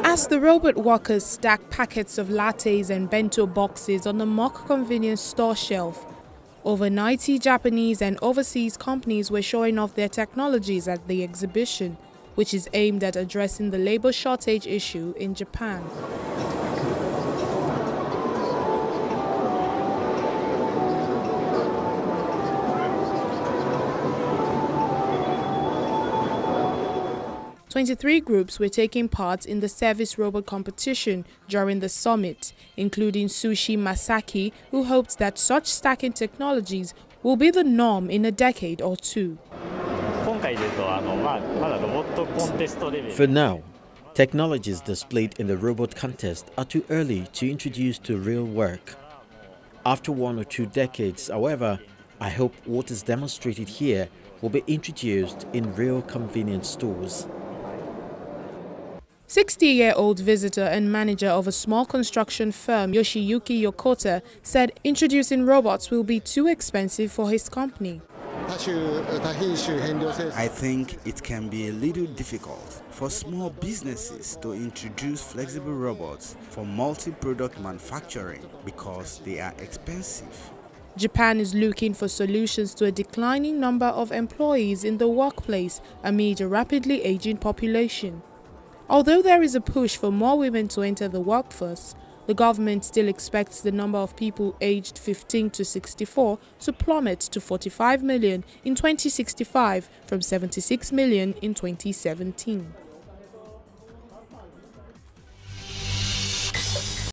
As the robot workers stack packets of lattes and bento boxes on the mock convenience store shelf, over 90 Japanese and overseas companies were showing off their technologies at the exhibition, which is aimed at addressing the labor shortage issue in Japan. "23 groups were taking part in the service robot competition during the summit, including Sushi Masaki, who hoped that such stacking technologies will be the norm in a decade or two. For now, technologies displayed in the robot contest are too early to introduce to real work. After 1 or 2 decades, however, I hope what is demonstrated here will be introduced in real convenience stores." 60-year-old visitor and manager of a small construction firm, Yoshiyuki Yokota, said introducing robots will be too expensive for his company. I think it can be a little difficult for small businesses to introduce flexible robots for multi-product manufacturing because they are expensive. Japan is looking for solutions to a declining number of employees in the workplace amid a rapidly aging population. Although there is a push for more women to enter the workforce, the government still expects the number of people aged 15 to 64 to plummet to 45 million in 2065 from 76 million in 2017.